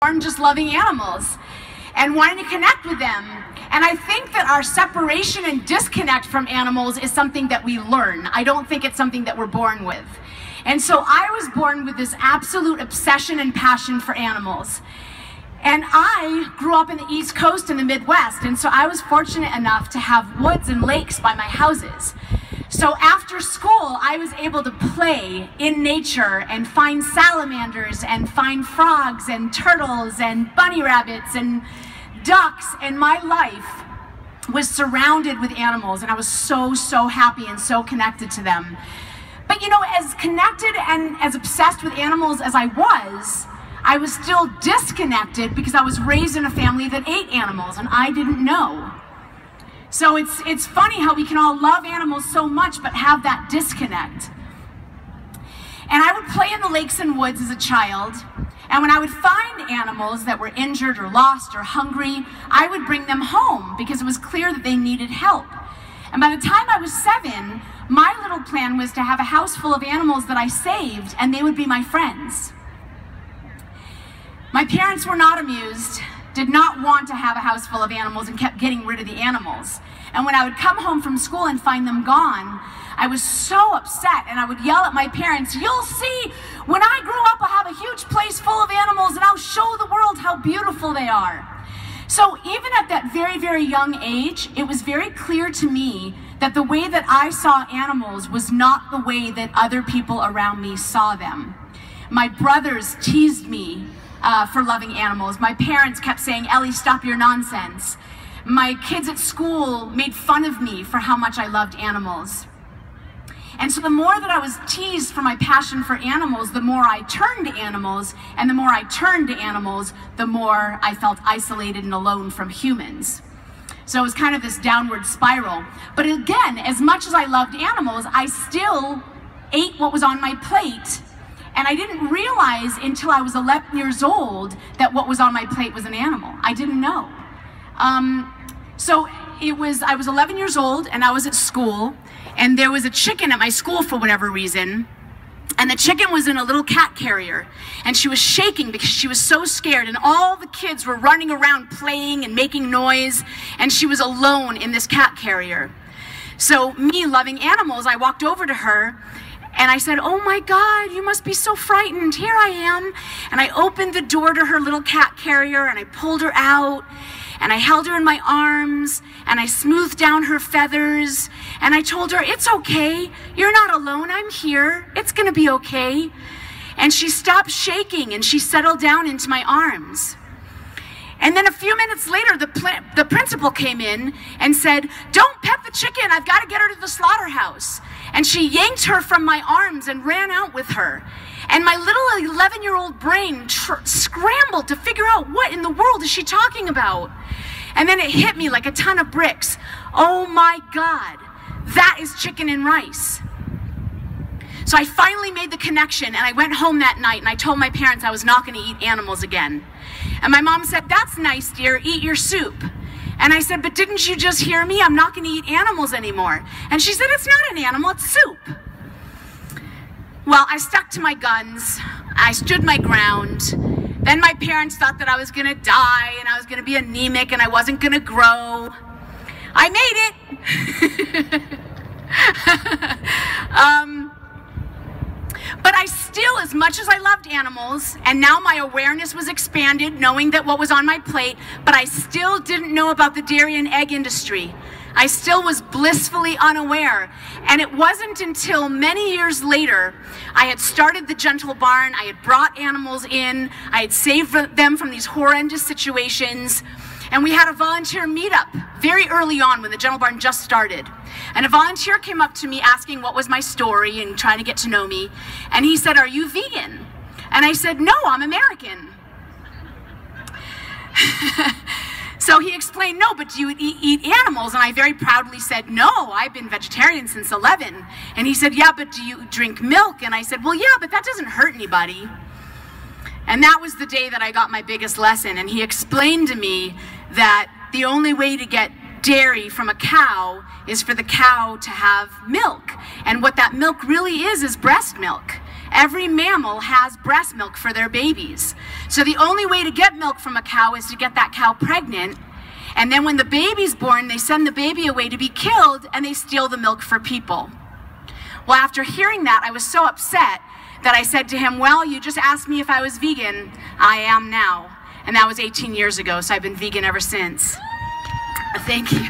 born just loving animals and wanting to connect with them. And I think that our separation and disconnect from animals is something that we learn. I don't think it's something that we're born with. And so I was born with this absolute obsession and passion for animals. And I grew up in the East Coast in the Midwest, and so I was fortunate enough to have woods and lakes by my houses. So after school, I was able to play in nature and find salamanders and find frogs and turtles and bunny rabbits and ducks, and my life was surrounded with animals, and I was so happy and so connected to them. But you know, as connected and as obsessed with animals as I was still disconnected because I was raised in a family that ate animals and I didn't know. So it's funny how we can all love animals so much but have that disconnect. And I would play in the lakes and woods as a child, and when I would find animals that were injured or lost or hungry, I would bring them home because it was clear that they needed help. And by the time I was 7, my little plan was to have a house full of animals that I saved, and they would be my friends. My parents were not amused, did not want to have a house full of animals, and kept getting rid of the animals. And when I would come home from school and find them gone, I was so upset, and I would yell at my parents, "You'll see, when I grow up, I'll have a huge place full of animals, and I'll show the world how beautiful they are." So even at that very young age, it was very clear to me that the way that I saw animals was not the way that other people around me saw them. My brothers teased me for loving animals. My parents kept saying, "Ellie, stop your nonsense." My kids at school made fun of me for how much I loved animals. And so the more that I was teased for my passion for animals, the more I turned to animals, and the more I turned to animals, the more I felt isolated and alone from humans. So it was kind of this downward spiral. But again, as much as I loved animals, I still ate what was on my plate. And I didn't realize until I was 11 years old that what was on my plate was an animal. I didn't know. I was 11 years old, and I was at school, and there was a chicken at my school for whatever reason, and the chicken was in a little cat carrier, and she was shaking because she was so scared, and all the kids were running around playing and making noise, and she was alone in this cat carrier. So me loving animals, I walked over to her, and I said, "Oh my God, you must be so frightened. Here I am." And I opened the door to her little cat carrier, and I pulled her out, and I held her in my arms, and I smoothed down her feathers, and I told her, "It's okay. You're not alone. I'm here. It's gonna be okay." And she stopped shaking, and she settled down into my arms. And then a few minutes later, the principal came in and said, "Don't pet the chicken. I've got to get her to the slaughterhouse." And she yanked her from my arms and ran out with her. And my little 11-year-old brain scrambled to figure out what in the world is she talking about. And then it hit me like a ton of bricks. Oh my God, that is chicken and rice. So I finally made the connection, and I went home that night and I told my parents I was not going to eat animals again. And my mom said, "That's nice, dear, eat your soup." And I said, "But didn't you just hear me? I'm not going to eat animals anymore." And she said, "It's not an animal, it's soup." Well, I stuck to my guns. I stood my ground. Then my parents thought that I was going to die and I was going to be anemic and I wasn't going to grow. I made it. But I still, as much as I loved animals, and now my awareness was expanded, knowing that what was on my plate, but I still didn't know about the dairy and egg industry. I still was blissfully unaware. And it wasn't until many years later, I had started the Gentle Barn, I had brought animals in, I had saved them from these horrendous situations, and we had a volunteer meetup very early on when the Gentle Barn just started. And a volunteer came up to me asking what was my story and trying to get to know me. And he said, "Are you vegan?" And I said, "No, I'm American." So he explained, "No, but do you eat animals?" And I very proudly said, "No, I've been vegetarian since 11. And he said, "Yeah, but do you drink milk?" And I said, "Well, yeah, but that doesn't hurt anybody." And that was the day that I got my biggest lesson. And he explained to me that the only way to get dairy from a cow is for the cow to have milk. And what that milk really is breast milk. every mammal has breast milk for their babies. So the only way to get milk from a cow is to get that cow pregnant. And then when the baby's born, they send the baby away to be killed, and they steal the milk for people. Well, after hearing that, I was so upset that I said to him, well, you just asked me if I was vegan. I am now. And that was 18 years ago, so I've been vegan ever since. Thank you.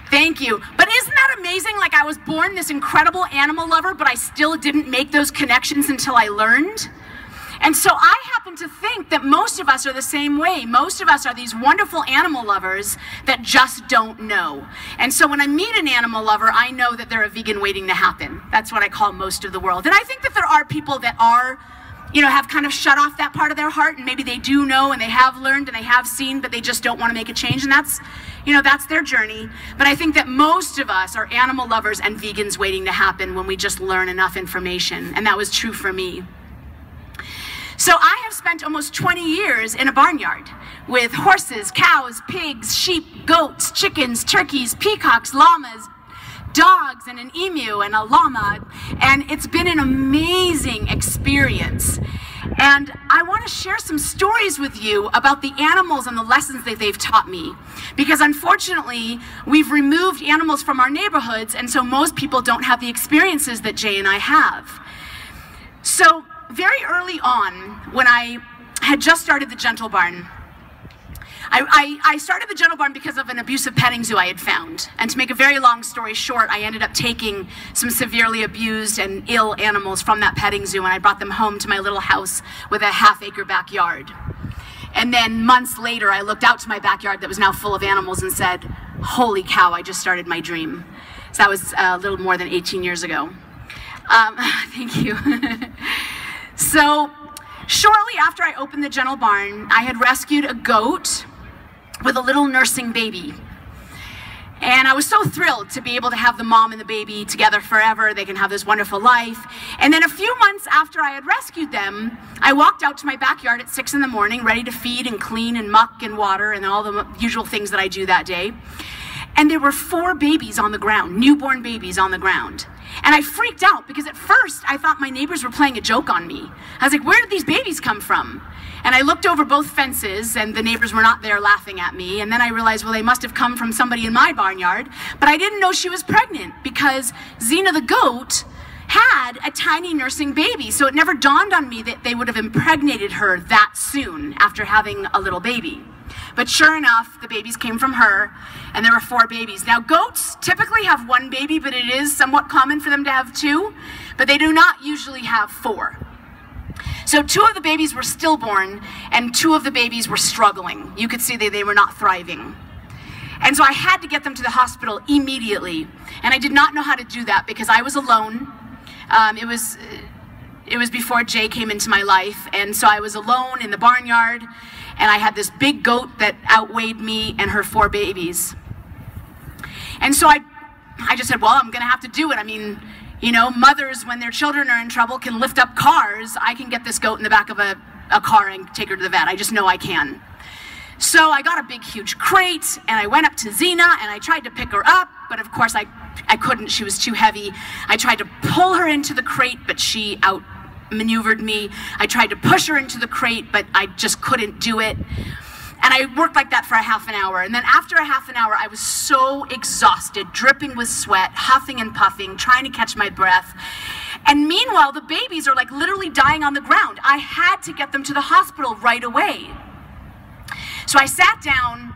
Thank you. But isn't that amazing? Like, I was born this incredible animal lover, but I still didn't make those connections until I learned. And so I happen to think that most of us are the same way. Most of us are these wonderful animal lovers that just don't know. And so when I meet an animal lover, I know that they're a vegan waiting to happen. That's what I call most of the world. And I think that there are people that are, you know, have kind of shut off that part of their heart, and maybe they do know and they have learned and they have seen, but they just don't want to make a change, and that's, you know, that's their journey. But I think that most of us are animal lovers and vegans waiting to happen when we just learn enough information, and that was true for me. So I have spent almost 20 years in a barnyard with horses, cows, pigs, sheep, goats, chickens, turkeys, peacocks, llamas, dogs, and an emu and a llama, and it's been an amazing experience. And I want to share some stories with you about the animals and the lessons that they've taught me, because unfortunately we've removed animals from our neighborhoods, and so most people don't have the experiences that Jay and I have. So very early on, when I had just started the Gentle Barn, I started the Gentle Barn because of an abusive petting zoo I had found. And to make a very long story short, I ended up taking some severely abused and ill animals from that petting zoo, and I brought them home to my little house with a half-acre backyard. And then months later, I looked out to my backyard that was now full of animals and said, holy cow, I just started my dream. So that was a little more than 18 years ago. Thank you. So shortly after I opened the Gentle Barn, I had rescued a goat with a little nursing baby. And I was so thrilled to be able to have the mom and the baby together forever. They can have this wonderful life. And then a few months after I had rescued them, I walked out to my backyard at 6 in the morning, ready to feed and clean and muck and water and all the usual things that I do that day. And there were 4 babies on the ground, newborn babies on the ground. And I freaked out because at first I thought my neighbors were playing a joke on me. I was like, where did these babies come from? And I looked over both fences and the neighbors were not there laughing at me. And then I realized, well, they must have come from somebody in my barnyard. But I didn't know she was pregnant because Xena the goat had a tiny nursing baby. So it never dawned on me that they would have impregnated her that soon after having a little baby. But sure enough, the babies came from her, and there were 4 babies. Now, goats typically have 1 baby, but it is somewhat common for them to have 2, but they do not usually have 4. So 2 of the babies were stillborn, and 2 of the babies were struggling. You could see that they were not thriving. And so I had to get them to the hospital immediately, and I did not know how to do that because I was alone. It was before Jay came into my life, and so I was alone in the barnyard, and I had this big goat that outweighed me and her 4 babies. And so I just said, well, I'm gonna have to do it. I mean, you know, mothers, when their children are in trouble, can lift up cars. I can get this goat in the back of a car and take her to the vet. I just know I can. So I got a big, huge crate, and I went up to Xena, and I tried to pick her up, but of course I couldn't. She was too heavy. I tried to pull her into the crate, but she outmaneuvered me. I tried to push her into the crate, but I just couldn't do it. And I worked like that for a half an hour. And then after a half an hour, I was so exhausted, dripping with sweat, huffing and puffing, trying to catch my breath. And meanwhile, the babies are like literally dying on the ground. I had to get them to the hospital right away. So I sat down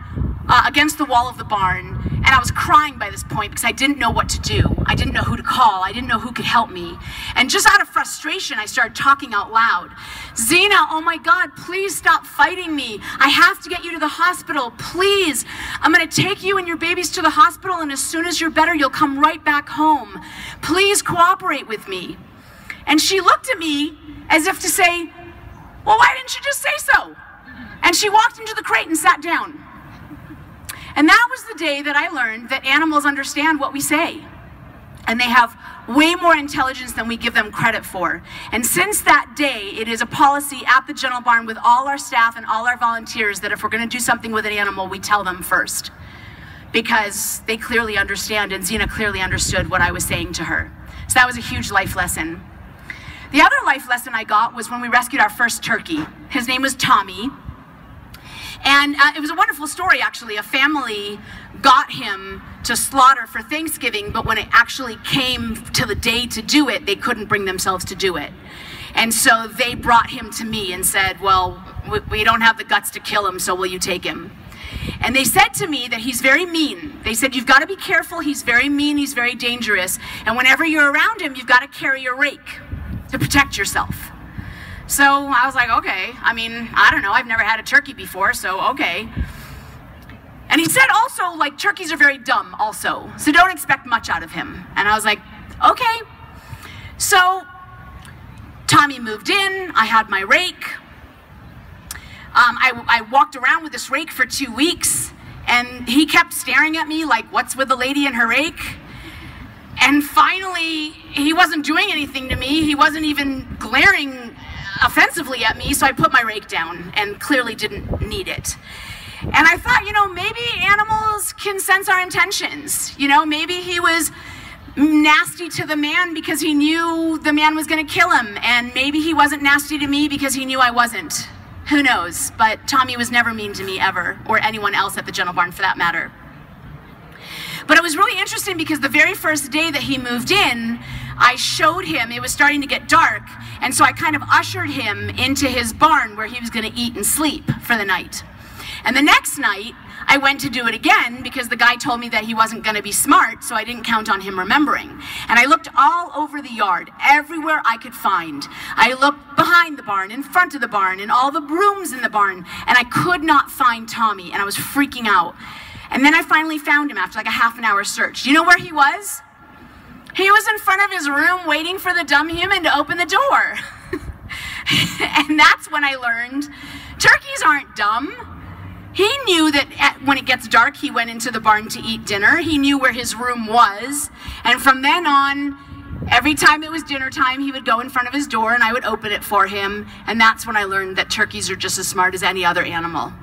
against the wall of the barn, and I was crying by this point because I didn't know what to do. I didn't know who to call. I didn't know who could help me. And just out of frustration, I started talking out loud. Xena, oh my God, please stop fighting me. I have to get you to the hospital, please. I'm gonna take you and your babies to the hospital, and as soon as you're better, you'll come right back home. Please cooperate with me. And she looked at me as if to say, well, why didn't you just say so? And she walked into the crate and sat down. And that was the day that I learned that animals understand what we say. And they have way more intelligence than we give them credit for. And since that day, it is a policy at the Gentle Barn with all our staff and all our volunteers that if we're going to do something with an animal, we tell them first. Because they clearly understand, and Xena clearly understood what I was saying to her. So that was a huge life lesson. The other life lesson I got was when we rescued our first turkey. His name was Tommy. And it was a wonderful story, actually. A family got him to slaughter for Thanksgiving, but when it actually came to the day to do it, they couldn't bring themselves to do it. And so they brought him to me and said, well, we don't have the guts to kill him, so will you take him? And they said to me that he's very mean. They said, you've got to be careful, he's very mean, he's very dangerous, and whenever you're around him, you've got to carry a rake to protect yourself. So I was like, okay, I mean, I don't know, I've never had a turkey before, so okay. And he said also, like, turkeys are very dumb also, so don't expect much out of him. And I was like, okay. So Tommy moved in, I had my rake. I walked around with this rake for 2 weeks, and he kept staring at me like, what's with the lady and her rake? And finally, he wasn't doing anything to me. He wasn't even glaring offensively at me, so I put my rake down and clearly didn't need it. And I thought, you know, maybe animals can sense our intentions. You know, maybe he was nasty to the man because he knew the man was going to kill him, and maybe he wasn't nasty to me because he knew I wasn't. Who knows? But Tommy was never mean to me ever, or anyone else at the Gentle Barn for that matter. But it was really interesting because the very first day that he moved in, I showed him, it was starting to get dark, and so I kind of ushered him into his barn where he was going to eat and sleep for the night. And the next night, I went to do it again because the guy told me that he wasn't going to be smart, so I didn't count on him remembering. And I looked all over the yard, everywhere I could find. I looked behind the barn, in front of the barn, in all the rooms in the barn, and I could not find Tommy, and I was freaking out. And then I finally found him after like a half-an-hour search. You know where he was? He was in front of his room waiting for the dumb human to open the door. And that's when I learned turkeys aren't dumb. He knew that when it gets dark, he went into the barn to eat dinner. He knew where his room was. And from then on, every time it was dinner time, he would go in front of his door and I would open it for him. And that's when I learned that turkeys are just as smart as any other animal.